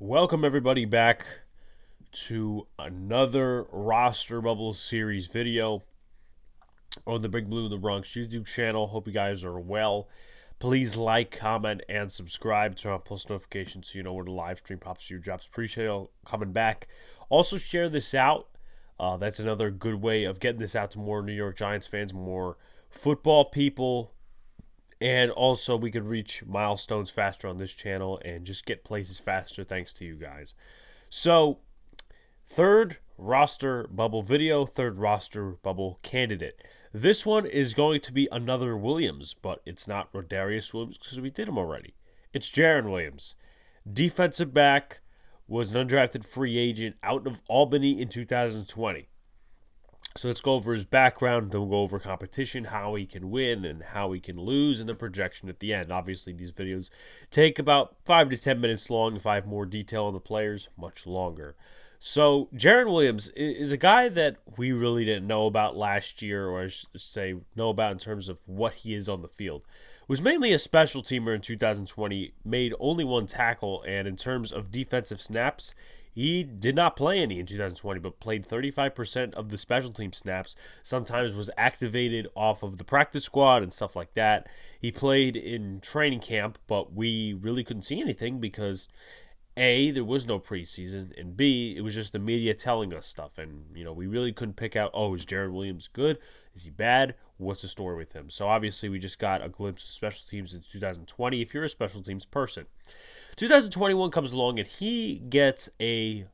Welcome everybody back to another roster bubble series video on the Big Blue in the Bronx YouTube channel. Hope you guys are well. Please like, comment, and subscribe. Turn on post notifications so you know when the live stream pops to your drops. Appreciate you coming back. Also share this out. That's another good way of getting this out to more New York Giants fans, more football people. And also, we could reach milestones faster on this channel and just get places faster thanks to you guys. So, third roster bubble video, third roster bubble candidate. This one is going to be another Williams, but it's not Rodarius Williams because we did him already. It's Jarren Williams. Defensive back, was an undrafted free agent out of Albany in 2020. So let's go over his background, then we'll go over competition, how he can win and how he can lose, and the projection at the end. Obviously, these videos take about 5 to 10 minutes long. If I have more detail on the players, much longer. So Jarren Williams is a guy that we really didn't know about last year, or I should say know about in terms of what he is on the field. Was mainly a special teamer in 2020, made only one tackle, and in terms of defensive snaps, he did not play any in 2020, but played 35% of the special team snaps. Sometimes was activated off of the practice squad and stuff like that. He played in training camp, but we really couldn't see anything because A, there was no preseason, and B, it was just the media telling us stuff. And, we really couldn't pick out, is Jarren Williams good? Is he bad? What's the story with him? So obviously we just got a glimpse of special teams in 2020 if you're a special teams person. 2021 comes along and he gets a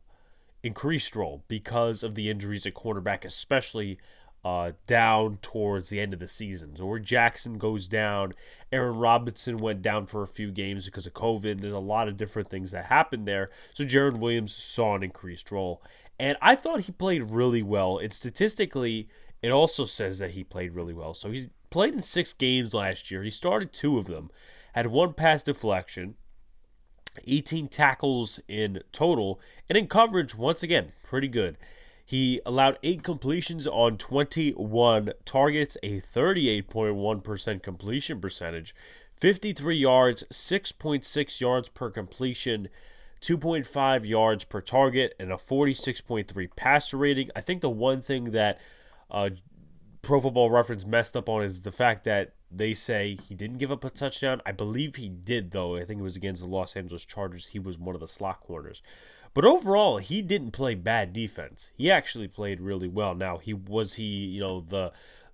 increased role because of the injuries at cornerback, especially down towards the end of the season. So where Jackson goes down, Aaron Robinson went down for a few games because of COVID. There's a lot of different things that happened there. So Jarren Williams saw an increased role. And I thought he played really well. And statistically, it also says that he played really well. So he played in 6 games last year. He started 2 of them, had 1 pass deflection, 18 tackles in total, and in coverage, once again, pretty good. He allowed 8 completions on 21 targets, a 38.1% completion percentage, 53 yards, 6.6 yards per completion, 2.5 yards per target, and a 46.3 passer rating. I think the one thing that Pro Football Reference messed up on is the fact that they say he didn't give up a touchdown. I believe he did, though. I think it was against the Los Angeles Chargers. He was one of the slot corners. But overall, he didn't play bad defense. He actually played really well. Now, was he the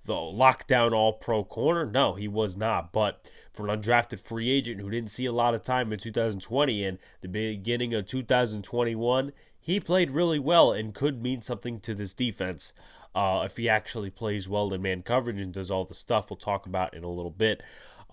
lockdown all-pro corner? No, he was not. But for an undrafted free agent who didn't see a lot of time in 2020 and the beginning of 2021, he played really well and could mean something to this defense. If he actually plays well in man coverage and does all the stuff we'll talk about in a little bit.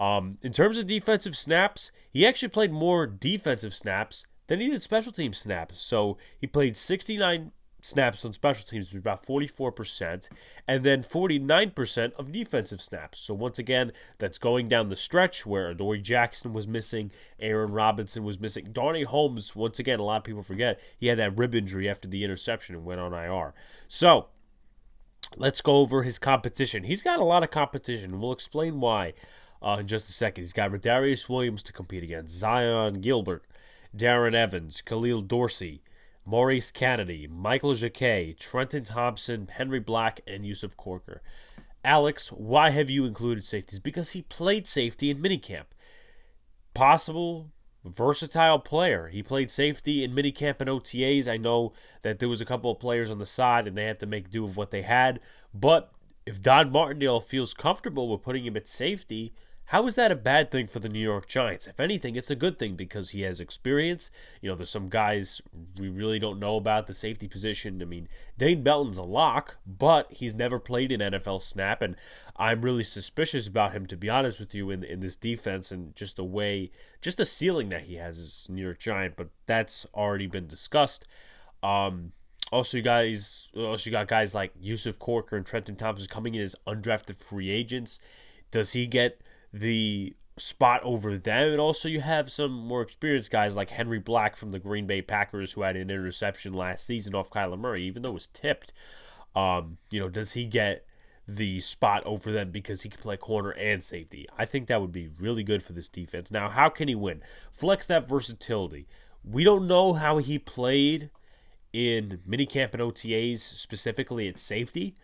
In terms of defensive snaps, he actually played more defensive snaps than he did special team snaps. So he played 69 snaps on special teams, which was about 44%, and then 49% of defensive snaps. So once again, that's going down the stretch where Adoree Jackson was missing, Aaron Robinson was missing. Darnay Holmes, once again, a lot of people forget, he had that rib injury after the interception and went on IR. So let's go over his competition. He's got a lot of competition. We'll explain why in just a second. He's got Rodarius Williams to compete against, Zion Gilbert, Darren Evans, Khalil Dorsey, Maurice Kennedy, Michael Jacquet, Trenton Thompson, Henry Black, and Yusuf Corker. Alex, why have you included safeties? Because he played safety in minicamp. Possible versatile player. He played safety in minicamp and OTAs. I know that there was a couple of players on the side and they had to make do of what they had. But if Don Martindale feels comfortable with putting him at safety, how is that a bad thing for the New York Giants? If anything, it's a good thing because he has experience. There's some guys we really don't know about the safety position. I mean, Dane Belton's a lock, but he's never played an NFL snap, and I'm really suspicious about him, to be honest with you, in this defense and just the ceiling that he has as New York Giant, but that's already been discussed. Also, you got guys like Yusuf Corker and Trenton Thompson coming in as undrafted free agents. Does he get the spot over them? And also you have some more experienced guys like Henry Black from the Green Bay Packers who had an interception last season off Kyler Murray, even though it was tipped. Does he get the spot over them because he can play corner and safety? I think that would be really good for this defense. Now, how can he win? Flex that versatility. We don't know how he played in minicamp and OTAs, specifically at safety.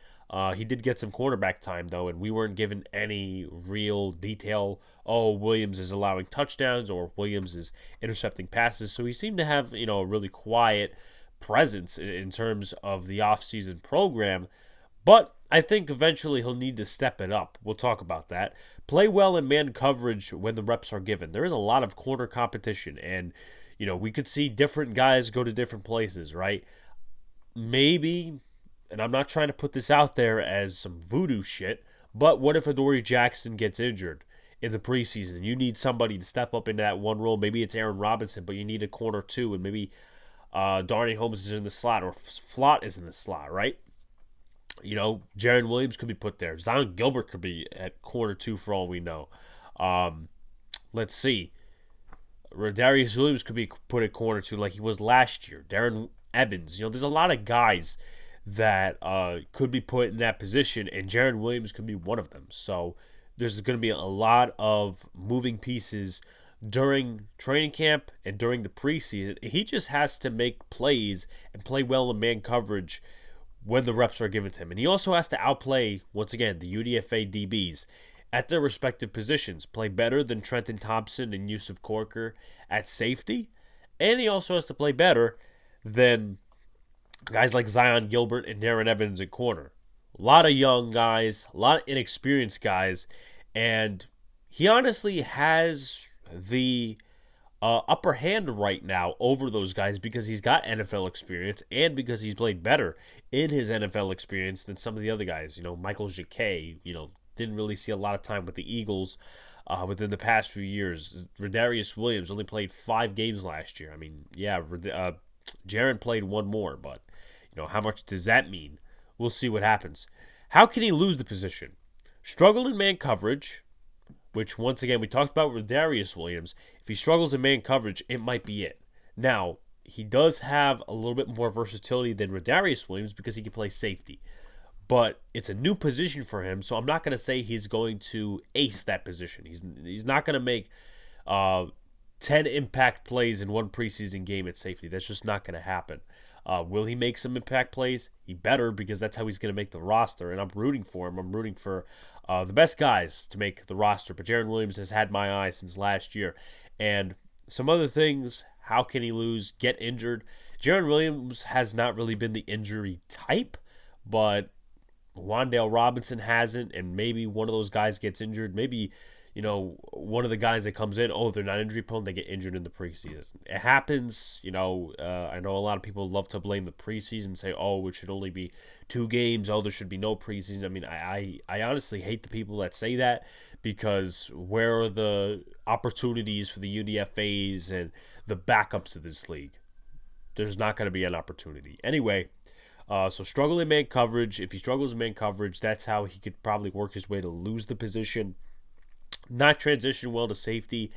He did get some quarterback time, though, and we weren't given any real detail. Oh, Williams is allowing touchdowns or Williams is intercepting passes. So he seemed to have, a really quiet presence in terms of the offseason program. But I think eventually he'll need to step it up. We'll talk about that. Play well in man coverage when the reps are given. There is a lot of corner competition, and we could see different guys go to different places, right? Maybe, and I'm not trying to put this out there as some voodoo shit, but what if Adoree Jackson gets injured in the preseason? You need somebody to step up into that one role. Maybe it's Aaron Robinson, but you need a corner too, and maybe Darnay Holmes is in the slot or Flott is in the slot, right? Jarren Williams could be put there. Zion Gilbert could be at corner two for all we know. Let's see. Darius Williams could be put at corner two like he was last year. Darren Evans. There's a lot of guys that could be put in that position, and Jarren Williams could be one of them. So there's going to be a lot of moving pieces during training camp and during the preseason. He just has to make plays and play well in man coverage when the reps are given to him. And he also has to outplay, once again, the UDFA DBs at their respective positions, play better than Trenton Thompson and Yusuf Corker at safety, and he also has to play better than guys like Zion Gilbert and Darren Evans at corner. A lot of young guys, a lot of inexperienced guys, and he honestly has the upper hand right now over those guys because he's got NFL experience and because he's played better in his NFL experience than some of the other guys. Michael Jacquet, didn't really see a lot of time with the Eagles within the past few years. Darius Williams only played 5 games last year. I mean, yeah, Jarren played 1 more, but how much does that mean? We'll see what happens. How can he lose the position? Struggle in man coverage, which once again we talked about with Darius Williams. If he struggles in man coverage, it might be it. Now, he does have a little bit more versatility than Darius Williams because he can play safety. But it's a new position for him, so I'm not going to say he's going to ace that position. He's not going to make 10 impact plays in one preseason game at safety. That's just not going to happen. Will he make some impact plays? He better, because that's how he's going to make the roster, and I'm rooting for him. I'm rooting for the best guys to make the roster, but Jarren Williams has had my eye since last year. And some other things, how can he lose? Get injured. Jarren Williams has not really been the injury type, but Wan'Dale Robinson hasn't, and maybe one of those guys gets injured. Maybe, one of the guys that comes in, they're not injury prone, they get injured in the preseason. It happens, I know a lot of people love to blame the preseason, say, it should only be 2 games, there should be no preseason. I mean, I honestly hate the people that say that, because where are the opportunities for the UDFAs and the backups of this league? There's not going to be an opportunity. Anyway, so struggle in man coverage. If he struggles in man coverage, that's how he could probably work his way to lose the position. Not transition well to safety.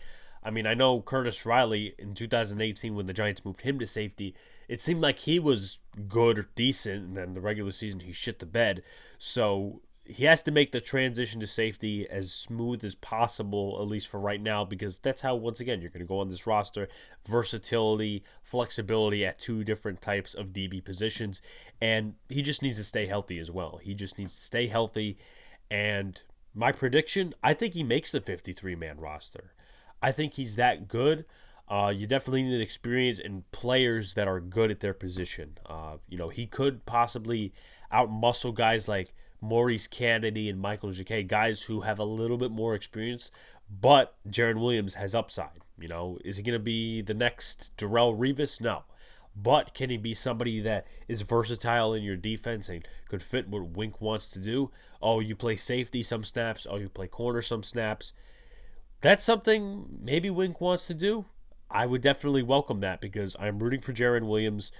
I mean, I know Curtis Riley in 2018 when the Giants moved him to safety, it seemed like he was good or decent, and then the regular season he shit the bed. So he has to make the transition to safety as smooth as possible, at least for right now, because that's how, once again, you're going to go on this roster. Versatility, flexibility at 2 different types of DB positions, and he just needs to stay healthy as well. He just needs to stay healthy, and my prediction, I think he makes the 53-man roster. I think he's that good. You definitely need experience and players that are good at their position. He could possibly outmuscle guys like Maurice Kennedy and Michael Jacquet, guys who have a little bit more experience, but Jarren Williams has upside. Is he going to be the next Darrelle Revis? No. But can he be somebody that is versatile in your defense and could fit what Wink wants to do? You play safety some snaps. You play corner some snaps. That's something maybe Wink wants to do. I would definitely welcome that, because I'm rooting for Jarren Williams.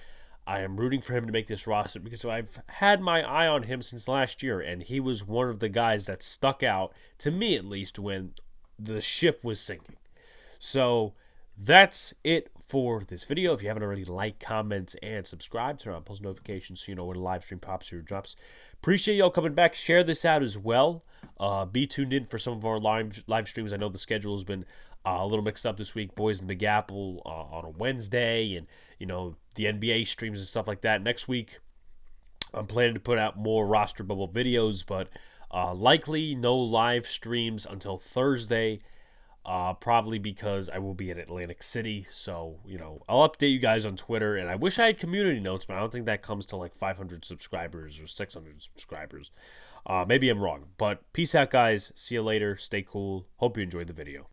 I am rooting for him to make this roster because I've had my eye on him since last year, and he was one of the guys that stuck out, to me at least, when the ship was sinking. So that's it for this video. If you haven't already, like, comment, and subscribe. Turn on post notifications so you know when a live stream pops or drops. Appreciate y'all coming back. Share this out as well. Be tuned in for some of our live streams. I know the schedule has been A little mixed up this week. Boys in Big Apple on a Wednesday, and the NBA streams and stuff like that. Next week, I'm planning to put out more roster bubble videos, but likely no live streams until Thursday. Probably because I will be in Atlantic City. So, I'll update you guys on Twitter. And I wish I had community notes, but I don't think that comes to like 500 subscribers or 600 subscribers. Maybe I'm wrong. But peace out, guys. See you later. Stay cool. Hope you enjoyed the video.